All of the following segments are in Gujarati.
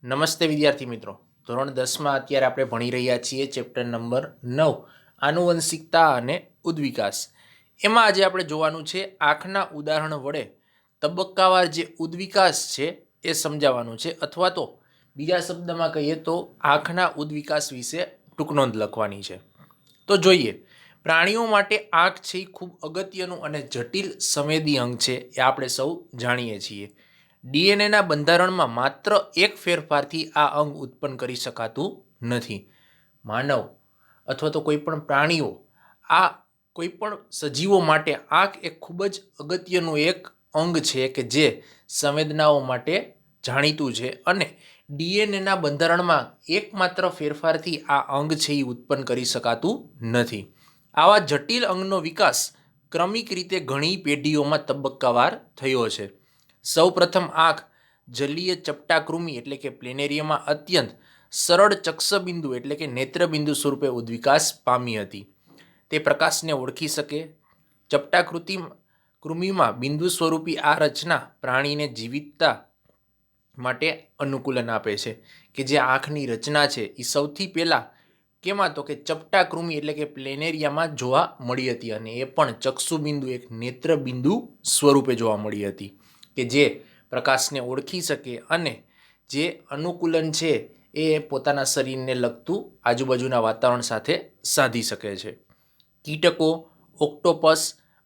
નમસ્તે વિદ્યાર્થી મિત્રો, ધોરણ 10માં અત્યારે આપણે ભણી રહ્યા છીએ ચેપ્ટર નંબર 9 આનુવંશિકતા અને ઉદ્વિકાસ. એમાં આજે આપણે જોવાનું છે આંખના ઉદાહરણ વડે તબક્કાવાર જે ઉદ્વિકાસ છે એ સમજાવવાનું છે, અથવા તો બીજા શબ્દમાં કહીએ તો આંખના ઉદ્વિકાસ વિશે ટૂંકનોંધ લખવાની છે. તો જોઈએ, પ્રાણીઓ માટે આંખ છે એ ખૂબ અગત્યનું અને જટિલ સંવેદી અંગ છે, એ આપણે સૌ જાણીએ છીએ. ડીએનએના બંધારણમાં માત્ર એક ફેરફારથી આ અંગ ઉત્પન્ન કરી શકાતું નથી. માનવ અથવા તો કોઈ પણ પ્રાણીઓ, આ કોઈ પણ સજીવો માટે આંખ એક ખૂબ જ અગત્યનું એક અંગ છે કે જે સંવેદનાઓ માટે જાણીતું છે, અને ડીએનએના બંધારણમાં એકમાત્ર ફેરફારથી આ અંગ છે એ ઉત્પન્ન કરી શકાતું નથી. આવા જટિલ અંગનો વિકાસ ક્રમિક રીતે ઘણી પેઢીઓમાં તબક્કાવાર થયો છે. સૌ પ્રથમ આંખ જલીય ચપટાકૃમિ એટલે કે પ્લેનેરિયમમાં અત્યંત સરળ ચક્ષબિંદુ એટલે કે નેત્રબિંદુ સ્વરૂપે ઉદ્વિકાસ પામી હતી. તે પ્રકાશને ઓળખી શકે. ચપટાકૃમિમાં બિંદુ સ્વરૂપી આ રચના પ્રાણીને જીવિતતા માટે અનુકૂલન આપે છે. કે જે આંખની રચના છે એ સૌથી પહેલાં કેમાં તો કે ચપટાકૃમિ એટલે કે પ્લેનેરિયામાં જોવા મળી હતી, અને એ પણ ચક્ષુબિંદુ એક નેત્રબિંદુ સ્વરૂપે જોવા મળી હતી કે જે પ્રકાશને ઓળખી શકે અને જે અનુકૂલન છે એ પોતાના શરીરને લગતું આજુબાજુના વાતાવરણ સાથે સાધી શકે છે. કીટકો, ઓક્ટોપસ,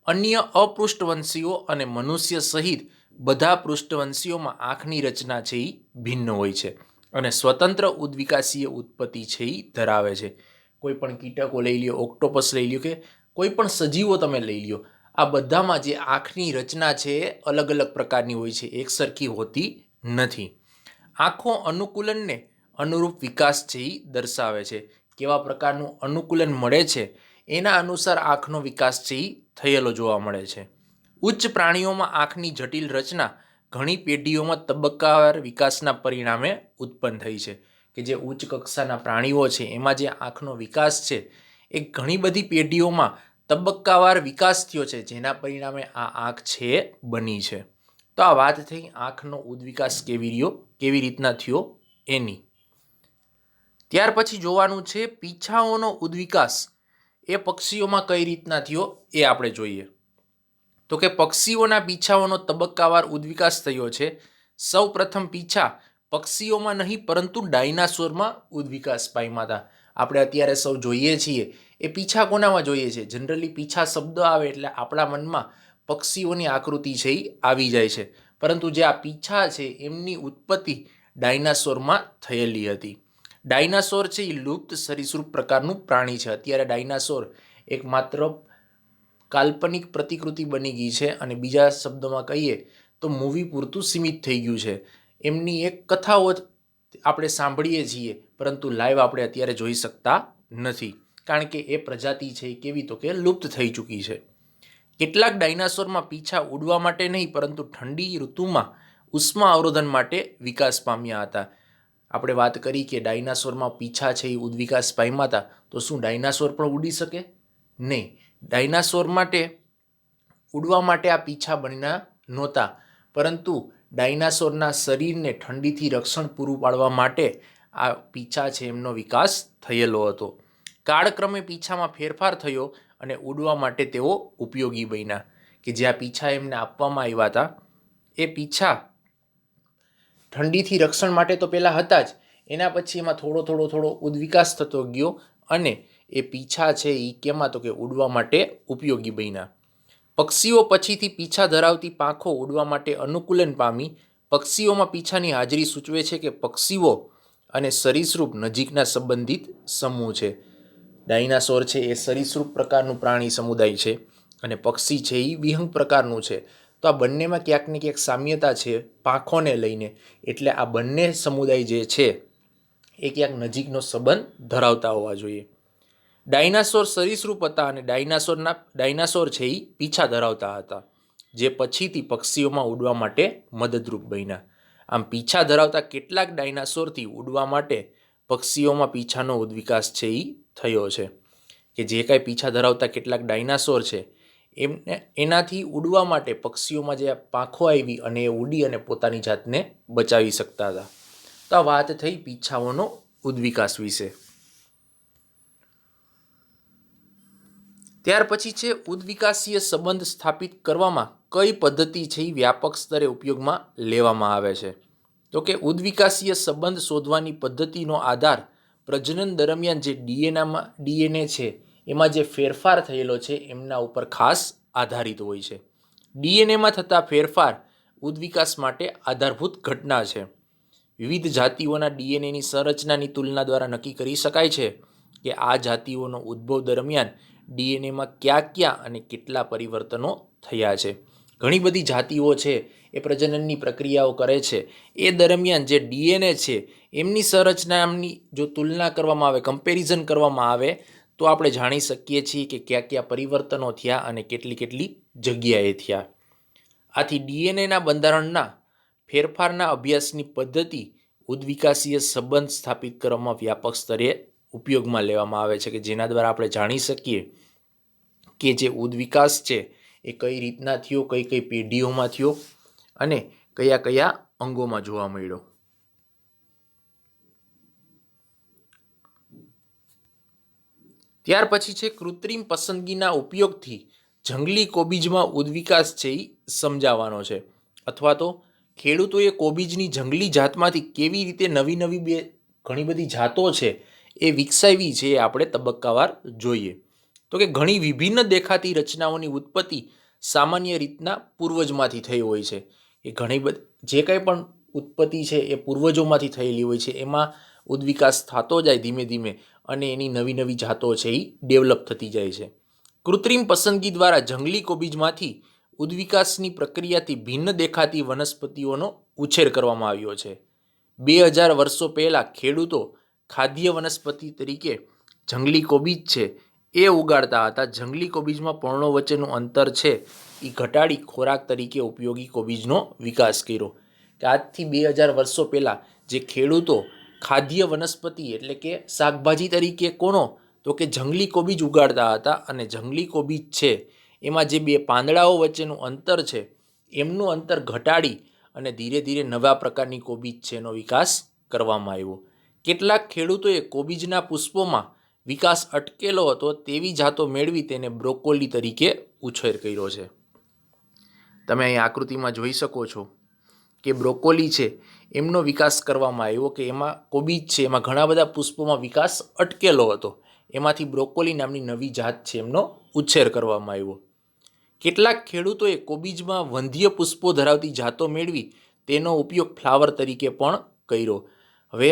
અન્ય અપૃષ્ઠવંશીઓ અને મનુષ્ય સહિત બધા પૃષ્ઠવંશીઓમાં આંખની રચના છે એ ભિન્ન હોય છે અને સ્વતંત્ર ઉદ્વિકાસીય ઉત્પત્તિ છે એ ધરાવે છે. કોઈ પણ કીટકો લઈ લ્યો, ઓક્ટોપસ લઈ લ્યો, કે કોઈ પણ સજીવો તમે લઈ લ્યો, આ બધામાં જે આંખની રચના છે એ અલગ અલગ પ્રકારની હોય છે, એક સરખી હોતી નથી. આંખો અનુકૂલનને અનુરૂપ વિકાસ છે એ દર્શાવે છે. કેવા પ્રકારનું અનુકૂલન મળે છે એના અનુસાર આંખનો વિકાસ છે એ થયેલો જોવા મળે છે. ઉચ્ચ પ્રાણીઓમાં આંખની જટિલ રચના ઘણી પેઢીઓમાં તબક્કાવાર વિકાસના પરિણામે ઉત્પન્ન થઈ છે. કે જે ઉચ્ચ કક્ષાના પ્રાણીઓ છે એમાં જે આંખનો વિકાસ છે એ ઘણી બધી પેઢીઓમાં તબક્કાવાર વિકાસ થયો છે, જેના પરિણામે આ આંખ છે બની છે. તો આ વાત થઈ આંખનો ઉદ્વિકાસ કેવી રીતના થયો એની. ત્યાર પછી જોવાનું છે પીછાઓનો ઉદ્વિકાસ એ પક્ષીઓમાં કઈ રીતના થયો એ આપણે જોઈએ. તો કે પક્ષીઓના પીછાઓનો તબક્કાવાર ઉદ્વિકાસ થયો છે. સૌ પ્રથમ પીછા પક્ષીઓમાં નહીં પરંતુ ડાયનાસોરમાં ઉદ્વિકાસ પામ્યા હતા. આપણે અત્યારે સૌ જોઈએ છીએ એ પીછા કોનામાં જોઈએ છે? જનરલી પીછા શબ્દ આવે એટલે આપણા મનમાં પક્ષીઓની આકૃતિ છે એ આવી જાય છે, પરંતુ જે આ પીછા છે એમની ઉત્પત્તિ ડાયનાસોરમાં થયેલી હતી. ડાયનાસોર છે એ લુપ્ત સરીસૃપ પ્રકારનું પ્રાણી છે. અત્યારે ડાયનાસોર એક માત્ર કાલ્પનિક પ્રતિકૃતિ બની ગઈ છે, અને બીજા શબ્દોમાં કહીએ તો મૂવી પૂરતું સીમિત થઈ ગયું છે. એમની એક કથાઓ આપણે સાંભળીએ છીએ, પરંતુ લાઈવ આપણે અત્યારે જોઈ શકતા નથી, કારણ કે એ પ્રજાતિ છે કેવી તો કે લુપ્ત થઈ ચૂકી છે. કેટલાક ડાયનાસોરમાં પીછા ઉડવા માટે નહીં પરંતુ ઠંડી ઋતુમાં ઉષ્મા અવરોધન માટે વિકાસ પામ્યા હતા. આપણે વાત કરી કે ડાયનાસોરમાં પીછા છે એ ઉદ્વિકાસ પામ્યા હતા, તો શું ડાયનાસોર પણ ઉડી શકે? નહીં. ડાયનાસોર માટે ઉડવા માટે આ પીછા બન્યા નહોતા, પરંતુ ડાયનાસોરના શરીરને ઠંડીથી રક્ષણ પૂરું પાડવા માટે આ પીછા છે એમનો વિકાસ થયેલો હતો. કાળક્રમે પીછામાં ફેરફાર થયો અને ઉડવા માટે તેઓ ઉપયોગી બન્યા. કે જે આ પીછા એમને આપવામાં આવ્યા હતા એ પીછા ઠંડીથી રક્ષણ માટે તો પહેલાં હતા જ, એના પછી એમાં થોડો ઉદ્વિકાસ થતો ગયો અને એ પીછા છે એ કેમાં તો કે ઉડવા માટે ઉપયોગી બન્યા. પક્ષીઓ પછીથી પીછા ધરાવતી પાંખો ઉડવા માટે અનુકૂલન પામી. પક્ષીઓમાં પીછાની હાજરી સૂચવે છે કે પક્ષીઓ અને સરીસૃપ નજીકના સંબંધિત સમૂહ છે. ડાયનાસોર છે એ સરીસૃપ પ્રકારનું પ્રાણી સમુદાય છે અને પક્ષી છે એ વિહંગ પ્રકારનું છે. તો આ બંનેમાં ક્યાંક ને ક્યાંક સામ્યતા છે પાંખોને લઈને, એટલે આ બંને સમુદાય જે છે એ ક્યાંક નજીકનો સંબંધ ધરાવતા હોવા જોઈએ. ડાયનાસોર સરીસૃપ હતા અને ડાયનાસોર છે એ પીછા ધરાવતા હતા, જે પછીથી પક્ષીઓમાં ઉડવા માટે મદદરૂપ બન્યા. આમ પીછા ધરાવતા કેટલાક ડાયનાસોરથી ઉડવા માટે પક્ષીઓમાં પીછાનો ઉદ્વિકાસ છે એ થયો છે. કે જે કાંઈ પીછા ધરાવતા કેટલાક ડાયનાસોર છે એનાથી ઉડવા માટે પક્ષીઓમાં જે પાંખો આવી અને એ ઉડી અને પોતાની જાતને બચાવી શકતા હતા. તો આ વાત થઈ પીછાઓનો ઉદ્વિકાસ વિશે. ત્યાર પછી છે ઉદ્વિકાસીય સંબંધ સ્થાપિત કરવામાં કઈ પદ્ધતિ છે એ વ્યાપક સ્તરે ઉપયોગમાં લેવામાં આવે છે. તો કે ઉદ્વિકાસીય સંબંધ શોધવાની પદ્ધતિનો આધાર પ્રજનન દરમિયાન જે ડીએનએ છે એમાં જે ફેરફાર થયેલો છે એમના ઉપર ખાસ આધારિત હોય છે. ડીએનએમાં થતા ફેરફાર ઉદ્વિકાસ માટે આધારભૂત ઘટના છે. વિવિધ જાતિઓના ડીએનએની સંરચનાની તુલના દ્વારા નક્કી કરી શકાય છે કે આ જાતિઓનો ઉદ્ભવ દરમિયાન ડીએનએમાં ક્યાં અને કેટલા પરિવર્તનો થયા છે. ઘણી બધી જાતિઓ છે એ પ્રજનનની પ્રક્રિયાઓ કરે છે. એ દરમિયાન જે ડીએનએ છે એમની સંરચનાની જો તુલના કરવામાં આવે, કમ્પેરિઝન કરવામાં આવે, તો આપણે જાણી શકીએ છીએ કે ક્યાં પરિવર્તનો થયા અને કેટલી જગ્યાએ થયા. આથી ડીએનએના બંધારણના ફેરફારના અભ્યાસની પદ્ધતિ ઉદ્વિકાસીય સંબંધ સ્થાપિત કરવામાં વ્યાપક સ્તરે ઉપયોગમાં લેવામાં આવે છે, કે જેના દ્વારા આપણે જાણી શકીએ કે જે ઉદ્વિકાસ છે એ કઈ રીતના થયો, કઈ પેઢીઓમાં થયો અને કયા અંગોમાં જોવા મળ્યો. ત્યાર પછી છે કૃત્રિમ પસંદગીના ઉપયોગથી જંગલી કોબીજમાં ઉદ્વિકાસ છે એ સમજાવવાનો છે, અથવા તો ખેડૂતોએ કોબીજની જંગલી જાતમાંથી કેવી રીતે નવી ઘણી બધી જાતો છે એ વિકસાવી છે એ આપણે તબક્કાવાર જોઈએ. તો કે ઘણી વિભિન્ન દેખાતી રચનાઓની ઉત્પત્તિ સામાન્ય રીતના પૂર્વજમાંથી થઈ હોય છે. એ ઘણી બધી જે કંઈ પણ ઉત્પત્તિ છે એ પૂર્વજોમાંથી થયેલી હોય છે. એમાં ઉદ્વિકાસ થતો જાય ધીમે ધીમે અને એની નવી જાતો છે એ ડેવલપ થતી જાય છે. કૃત્રિમ પસંદગી દ્વારા જંગલી કોબીજમાંથી ઉદ્વિકાસની પ્રક્રિયાથી ભિન્ન દેખાતી વનસ્પતિઓનો ઉછેર કરવામાં આવ્યો છે. 2000 વર્ષો પહેલાં ખેડૂતો ખાદ્ય વનસ્પતિ તરીકે જંગલી કોબીજ છે એ ઉગાડતા હતા. જંગલી કોબીજમાં પર્ણો વચ્ચેનું અંતર છે એ ઘટાડી ખોરાક તરીકે ઉપયોગી કોબીજનો વિકાસ કર્યો. કે આજથી 2000 વર્ષો પહેલાં જે ખેડૂતો ખાદ્ય વનસ્પતિ એટલે કે શાકભાજી તરીકે કોનો તો કે જંગલી કોબીજ ઉગાડતા હતા, અને જંગલી કોબીજ છે એમાં જે બે પાંદડાઓ વચ્ચેનું અંતર છે એમનું અંતર ઘટાડી અને ધીરે ધીરે નવા પ્રકારની કોબીજ છે એનો વિકાસ કરવામાં આવ્યો. કેટલાક ખેડૂતોએ કોબીજના પુષ્પોમાં વિકાસ અટકેલો હતો તેવી જાતો મેળવી તેને બ્રોકોલી તરીકે ઉછેર કર્યો છે. તમે અહીં આકૃતિમાં જોઈ શકો છો કે બ્રોકોલી છે એમનો વિકાસ કરવામાં આવ્યો, કે એમાં કોબીજ છે એમાં ઘણા બધા પુષ્પોમાં વિકાસ અટકેલો હતો, એમાંથી બ્રોકોલી નામની નવી જાત છે એમનો ઉછેર કરવામાં આવ્યો. કેટલાક ખેડૂતોએ કોબીજમાં વંધ્ય પુષ્પો ધરાવતી જાતો મેળવી તેનો ઉપયોગ ફ્લાવર તરીકે પણ કર્યો. હવે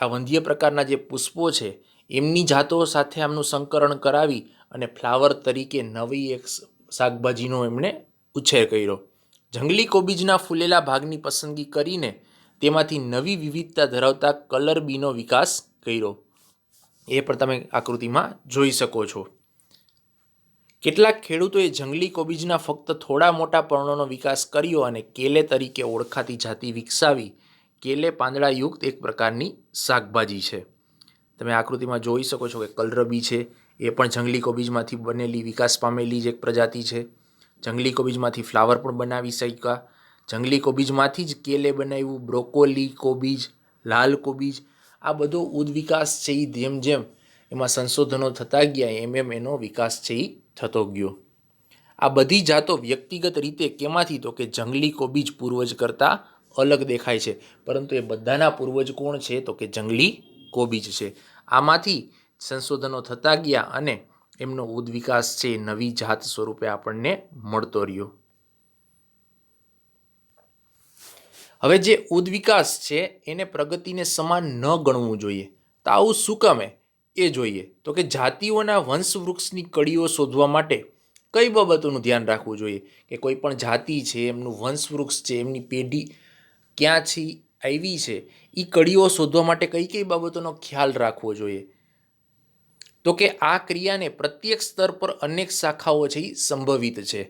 આ વંધ્ય પ્રકારના જે પુષ્પો છે એમની જાતો સાથે આમનું સંકરણ કરાવી અને ફ્લાવર તરીકે નવી એક શાકભાજીનો એમણે ઉછેર કર્યો. જંગલી કોબીજના ફૂલેલા ભાગની પસંદગી કરીને તેમાંથી નવી વિવિધતા ધરાવતા કલર બીનો વિકાસ કર્યો. એ પણ તમે આકૃતિમાં જોઈ શકો છો. કેટલાક ખેડૂતોએ જંગલી કોબીજના ફક્ત થોડા મોટા પર્ણોનો વિકાસ કર્યો અને કેલે તરીકે ઓળખાતી જાતિ વિકસાવી. કેલે પાંદડાયુક્ત એક પ્રકારની શાકભાજી છે. તમે આકૃતિમાં જોઈ શકો છો કે કલરબી છે એ પણ જંગલી કોબીજમાંથી બનેલી વિકાસ પામેલી જ એક પ્રજાતિ છે. જંગલી કોબીજમાંથી ફ્લાવર પણ બનાવી શક્યા. જંગલી કોબીજમાંથી જ કેલે બનાવ્યું. બ્રોકોલી કોબીજ, લાલ કોબીજ, આ બધો ઉદ્વિકાસ છે એ જેમ એમાં સંશોધનો થતા ગયા એમ એનો વિકાસ છે એ થતો ગયો. આ બધી જાતો વ્યક્તિગત રીતે કેમાંથી તો કે જંગલી કોબીજ પૂર્વજ કરતાં અલગ દેખાય છે, પરંતુ એ બધાના પૂર્વજ કોણ છે તો કે જંગલી કોબીજ છે. આમાંથી સંશોધનો થતા ગયા અને એમનો ઉદ્વિકાસ છે નવી જાત સ્વરૂપે આપણને મળતો રહ્યો. હવે જે ઉદ્વિકાસ છે એને પ્રગતિને સમાન ન ગણવું જોઈએ. તો આવું શું કામે એ જોઈએ. તો કે જાતિઓના વંશવૃક્ષની કડીઓ શોધવા માટે કઈ બાબતોનું ધ્યાન રાખવું જોઈએ, કે કોઈ પણ જાતિ છે એમનું વંશવૃક્ષ છે એમની પેઢી ક્યાંથી આવી છે એ કડીઓ શોધવા માટે કઈ બાબતોનો ખ્યાલ રાખવો જોઈએ. તો કે આ ક્રિયાને પ્રત્યેક સ્તર પર અનેક શાખાઓ છે એ સંભવિત છે.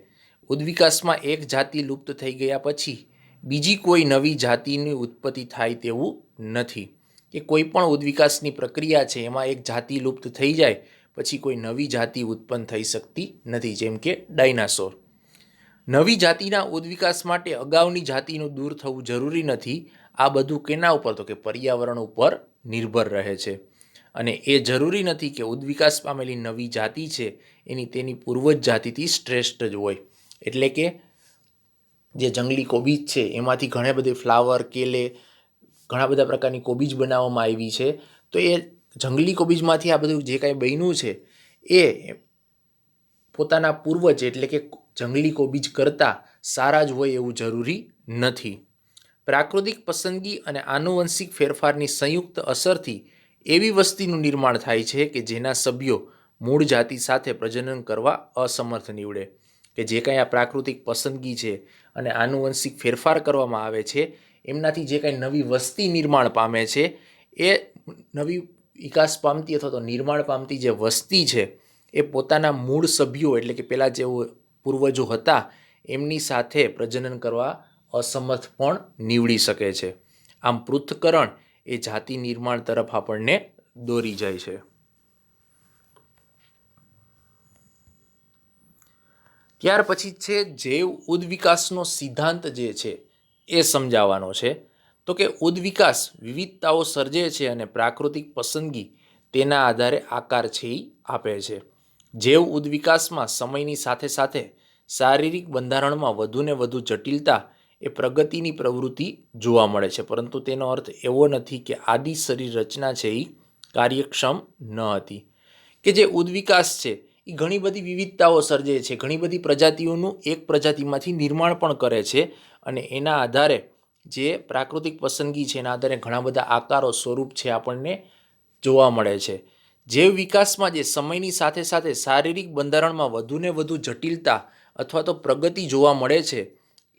ઉદ્વિકાસમાં એક જાતિ લુપ્ત થઈ ગયા પછી બીજી કોઈ નવી જાતિની ઉત્પત્તિ થાય તેવું નથી, કે કોઈ પણ ઉદ્વિકાસની પ્રક્રિયા છે એમાં એક જાતિ લુપ્ત થઈ જાય પછી કોઈ નવી જાતિ ઉત્પન્ન થઈ શકતી નથી, જેમ કે ડાયનાસોર. નવી જાતિના ઉદ્વિકાસ માટે અગાઉની જાતિનું દૂર થવું જરૂરી નથી. આ બધું કેના ઉપર? તો કે પર્યાવરણ ઉપર નિર્ભર રહે છે. અને એ જરૂરી નથી કે ઉદ્વિકાસ પામેલી નવી જાતિ છે તેની પૂર્વજ જાતિથી શ્રેષ્ઠ જ હોય. એટલે કે જે જંગલી કોબીજ છે એમાંથી ઘણા બધા ફ્લાવર, કેલે, ઘણા બધા પ્રકારની કોબીજ બનાવવામાં આવી છે. તો એ જંગલી કોબીજમાંથી આ બધું જે કાંઈ બન્યું છે એ પોતાના પૂર્વજ એટલે કે જંગલી કોબીજ કરતાં સારા જ હોય એવું જરૂરી નથી. પ્રાકૃતિક પસંદગી અને આનુવંશિક ફેરફારની સંયુક્ત અસરથી એવી વસ્તીનું નિર્માણ થાય છે કે જેના સભ્યો મૂળ જાતિ સાથે પ્રજનન કરવા અસમર્થ નીવડે. કે જે કાંઈ આ પ્રાકૃતિક પસંદગી છે અને આનુવંશિક ફેરફાર કરવામાં આવે છે એમનાથી જે કાંઈ નવી વસ્તી નિર્માણ પામે છે એ નવી વિકાસ પામતી અથવા તો નિર્માણ પામતી જે વસ્તી છે એ પોતાના મૂળ સભ્યો એટલે કે પહેલાં જે પૂર્વજો હતા એમની સાથે પ્રજનન કરવા અસમર્થ પણ નીવડી શકે છે. આમ પૃથ્થકરણ એ જાતિ નિર્માણ તરફ આપણને દોરી જાય છે. ત્યાર પછી છે જૈવ ઉદ્વિકાસનો સિદ્ધાંત જે છે એ સમજાવવાનો છે. તો કે ઉદ્વિકાસ વિવિધતાઓ સર્જે છે અને પ્રાકૃતિક પસંદગી તેના આધારે આકાર છે એ આપે છે. જૈવ ઉદ્વિકાસમાં સમયની સાથે સાથે શારીરિક બંધારણમાં વધુને વધુ જટિલતા એ પ્રગતિની પ્રવૃત્તિ જોવા મળે છે. પરંતુ તેનો અર્થ એવો નથી કે આદિ શરીર રચના છે એ કાર્યક્ષમ ન હતી. કે જે ઉદ્વિકાસ છે એ ઘણી બધી વિવિધતાઓ સર્જે છે, ઘણી બધી પ્રજાતિઓનું એક પ્રજાતિમાંથી નિર્માણ પણ કરે છે અને એના આધારે જે પ્રાકૃતિક પસંદગી છે એના આધારે ઘણા બધા આકારો, સ્વરૂપ છે આપણને જોવા મળે છે. જૈવ વિકાસમાં જે સમયની સાથે સાથે શારીરિક બંધારણમાં વધુને વધુ જટિલતા અથવા તો પ્રગતિ જોવા મળે છે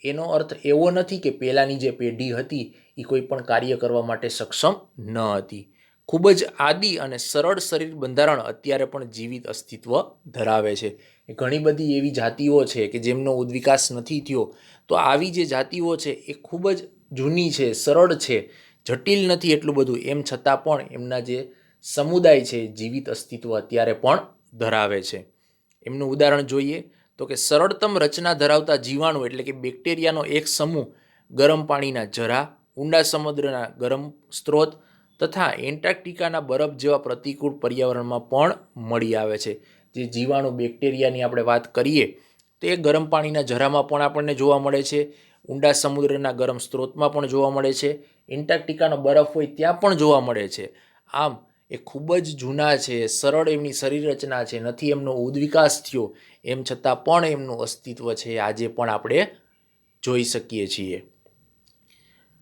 એનો અર્થ એવો નથી કે પહેલાંની જે પેઢી હતી એ કોઈ પણ કાર્ય કરવા માટે સક્ષમ ન હતી. ખૂબ જ આદિ અને સરળ શરીર બંધારણ અત્યારે પણ જીવિત અસ્તિત્વ ધરાવે છે. ઘણી બધી એવી જાતિઓ છે કે જેમનો ઉદ્વિકાસ નથી થયો. તો આવી જે જાતિઓ છે એ ખૂબ જ જૂની છે, સરળ છે, જટિલ નથી એટલું બધું, એમ છતાં પણ એમના જે સમુદાય છે જીવિત અસ્તિત્વ અત્યારે પણ ધરાવે છે. એમનું ઉદાહરણ જોઈએ તો કે સરળતમ રચના ધરાવતા જીવાણુ એટલે કે બેક્ટેરિયાનો એક સમૂહ ગરમ પાણીના ઝરા, ઊંડા સમુદ્રના ગરમ સ્ત્રોત તથા એન્ટાર્કટિકાના બરફ જેવા પ્રતિકૂળ પર્યાવરણમાં પણ મળી આવે છે. જે જીવાણુ બેક્ટેરિયાની આપણે વાત કરીએ તો એ ગરમ પાણીના ઝરામાં પણ આપણને જોવા મળે છે, ઊંડા સમુદ્રના ગરમ સ્ત્રોતમાં પણ જોવા મળે છે, એન્ટાર્કટિકાનો બરફ હોય ત્યાં પણ જોવા મળે છે. આમ એ ખૂબ જ જૂના છે, સરળ એમની શરીર રચના છે, નથી એમનો ઉદ્વિકાસ થયો, એમ છતાં પણ એમનું અસ્તિત્વ છે આજે પણ આપણે જોઈ શકીએ છીએ.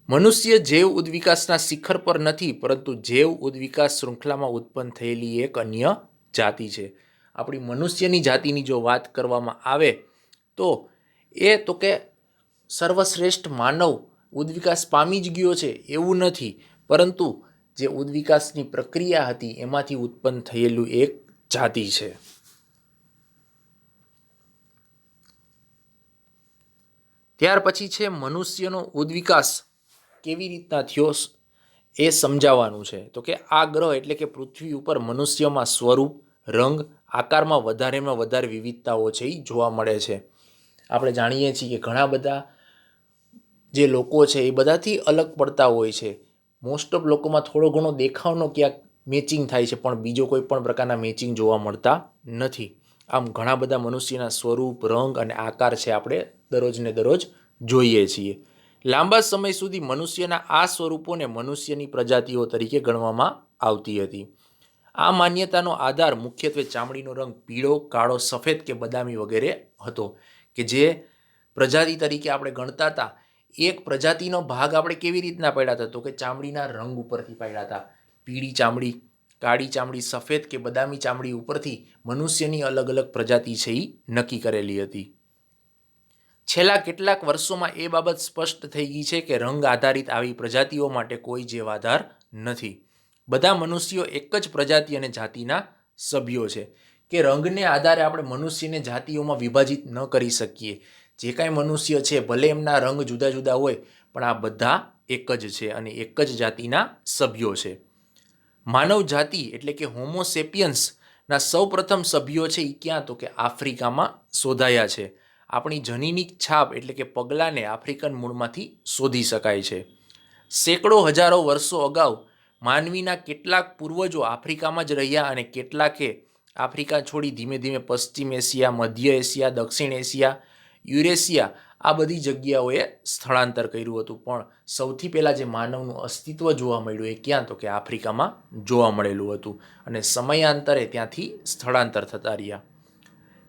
મનુષ્ય જૈવ ઉદ્વિકાસના શિખર પર નથી, પરંતુ જૈવ ઉદ્વિકાસ શૃંખલામાં ઉત્પન્ન થયેલી એક અન્ય જાતિ છે. આપણી મનુષ્યની જાતિની જો વાત કરવામાં આવે તો કે સર્વશ્રેષ્ઠ માનવ ઉદ્વિકાસ પામી જ ગયો છે એવું નથી, પરંતુ જે ઉદ્વિકાસની પ્રક્રિયા હતી એમાંથી ઉત્પન્ન થયેલું એક જાતિ છે. ત્યાર પછી છે મનુષ્યનો ઉદ્વિકાસ કેવી રીતના થયો એ સમજાવવાનું છે. તો કે આ ગ્રહ એટલે કે પૃથ્વી ઉપર મનુષ્યમાં સ્વરૂપ, રંગ, આકારમાં વધારેમાં વધારે વિવિધતાઓ છે એ જોવા મળે છે. આપણે જાણીએ છીએ કે ઘણા બધા જે લોકો છે એ બધાથી અલગ પડતા હોય છે. મોસ્ટ ઓફ લોકોમાં થોડો ઘણો દેખાવનો ક્યાંક મેચિંગ થાય છે, પણ બીજો કોઈ પણ પ્રકારના મેચિંગ જોવા મળતા નથી. આમ ઘણા બધા મનુષ્યના સ્વરૂપ, રંગ અને આકાર છે આપણે દરરોજને દરરોજ જોઈએ છીએ. લાંબા સમય સુધી મનુષ્યના આ સ્વરૂપોને મનુષ્યની પ્રજાતિઓ તરીકે ગણવામાં આવતી હતી. આ માન્યતાનો આધાર મુખ્યત્વે ચામડીનો રંગ પીળો, કાળો, સફેદ કે બદામી વગેરે હતો. કે જે પ્રજાતિ તરીકે આપણે ગણતા હતા, એક પ્રજાતિનો ભાગ આપણે કેવી રીતના પાડ્યા હતા? તો કે ચામડીના રંગ ઉપરથી પાડ્યા હતા. પીળી ચામડી, કાળી ચામડી, સફેદ કે બદામી ચામડી ઉપરથી મનુષ્યની અલગ અલગ પ્રજાતિ છે એ નક્કી કરેલી હતી. છેલ્લા કેટલાક વર્ષોમાં એ બાબત સ્પષ્ટ થઈ ગઈ છે કે રંગ આધારિત આવી પ્રજાતિઓ માટે કોઈ જેવ આધાર નથી. બધા મનુષ્યો એક જ પ્રજાતિ અને જાતિના સભ્યો છે. કે રંગને આધારે આપણે મનુષ્યને જાતિઓમાં વિભાજિત ન કરી શકીએ. જે કાંઈ મનુષ્ય છે ભલે એમના રંગ જુદા જુદા હોય, પણ આ બધા એક જ છે અને એક જ જાતિના સભ્યો છે. માનવ જાતિ એટલે કે હોમો સેપિયન્સના સૌપ્રથમ સભ્યો છે એ ક્યાં? તો કે આફ્રિકામાં શોધાયા છે. આપણી જનીનિક છાપ એટલે કે પગલાંને આફ્રિકન મૂળમાંથી શોધી શકાય છે. સેંકડો હજારો વર્ષો અગાઉ માનવીના કેટલાક પૂર્વજો આફ્રિકામાં જ રહ્યા અને કેટલાકે આફ્રિકા છોડી ધીમે ધીમે પશ્ચિમ એશિયા, મધ્ય એશિયા, દક્ષિણ એશિયા, યુરેશિયા આ બધી જગ્યાઓએ સ્થળાંતર કર્યું હતું. પણ સૌથી પહેલાં જે માનવનું અસ્તિત્વ જોવા મળ્યું એ ક્યાં? તો કે આફ્રિકામાં જોવા મળેલું હતું અને સમયાંતરે ત્યાંથી સ્થળાંતર થતા રહ્યા.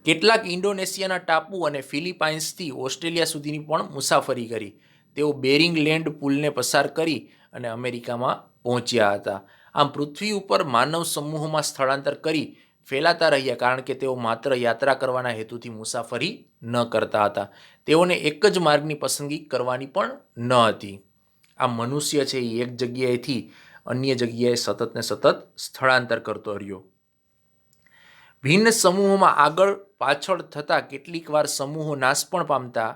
કેટલાક ઇન્ડોનેશિયાના ટાપુ અને ફિલિપાઇન્સથી ઓસ્ટ્રેલિયા સુધીની પણ મુસાફરી કરી. તેઓ બેરિંગ લેન્ડ પુલને પસાર કરી અને અમેરિકામાં પહોંચ્યા હતા. આમ પૃથ્વી ઉપર માનવ સમૂહોમાં સ્થળાંતર કરી ફેલાતા રહ્યા, કારણ કે તેઓ માત્ર યાત્રા કરવાના હેતુથી મુસાફરી ન કરતા હતા. તેઓને એક જ માર્ગની પસંદગી કરવાની પણ ન હતી. આ મનુષ્ય છે એ એક જગ્યાએથી અન્ય જગ્યાએ સતત ને સતત સ્થળાંતર કરતો રહ્યો. ભિન્ન સમૂહોમાં આગળ પાછળ થતાં કેટલીક વાર સમૂહો નાશ પણ પામતા,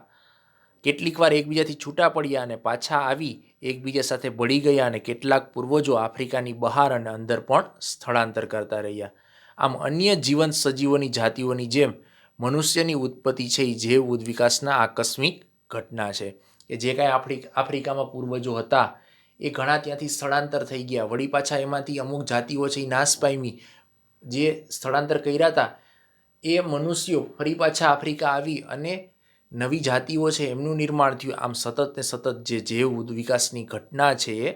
કેટલીક વાર એકબીજાથી છૂટા પડ્યા અને પાછા આવી એકબીજા સાથે ભળી ગયા અને કેટલાક પૂર્વજો આફ્રિકાની બહાર અને અંદર પણ સ્થળાંતર કરતા રહ્યા. આમ અન્ય જીવંત સજીવોની જાતિઓની જેમ મનુષ્યની ઉત્પત્તિ છે એ જૈવ ઉદ્વિકાસના આકસ્મિક ઘટના છે કે જે કાંઈ આફ્રિકામાં પૂર્વજો હતા એ ઘણા ત્યાંથી સ્થળાંતર થઈ ગયા, વળી પાછા એમાંથી અમુક જાતિઓ છે એ નાશ પામી. જે સ્થળાંતર કર્યા હતા એ મનુષ્યો ફરી પાછા આફ્રિકા આવી અને નવી જાતિઓ છે એમનું નિર્માણ થયું. આમ સતત ને સતત જે જૈવ વિકાસની ઘટના છે એ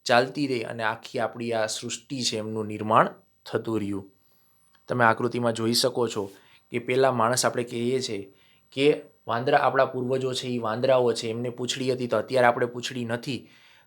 ચાલતી રહી અને આખી આપણી આ સૃષ્ટિ છે એમનું નિર્માણ થતું રહ્યું. તમે આકૃતિમાં જોઈ શકો છો કે પહેલાં માણસ આપણે કહીએ છીએ કે વાંદરા આપણા પૂર્વજો છે એ વાંદરાઓ છે, એમને પૂંછડી હતી તો અત્યારે આપણે પૂંછડી નથી.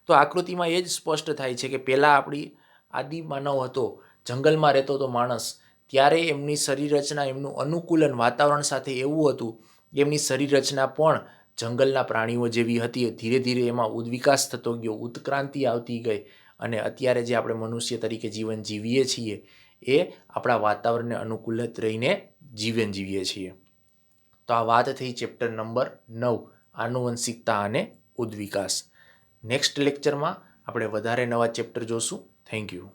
તો આકૃતિમાં એ જ સ્પષ્ટ થાય છે કે પહેલાં આપણી આદિ માનવ હતો, જંગલમાં રહેતો હતો માણસ, ત્યારે એમની શરીર રચના, એમનું અનુકૂલન વાતાવરણ સાથે એવું હતું કે એમની શરીર રચના પણ જંગલના પ્રાણીઓ જેવી હતી. ધીરે ધીરે એમાં ઉદ્વિકાસ થતો ગયો, ઉત્ક્રાંતિ આવતી ગઈ અને અત્યારે જે આપણે મનુષ્ય તરીકે જીવન જીવીએ છીએ એ આપણા વાતાવરણને અનુકૂલિત રહીને જીવન જીવીએ છીએ. તો આ વાત થઈ ચેપ્ટર નંબર 9, આનુવંશિકતા અને ઉદ્વિકાસ. નેક્સ્ટ લેક્ચરમાં આપણે વધારે નવા ચેપ્ટર જોશું. Thank you.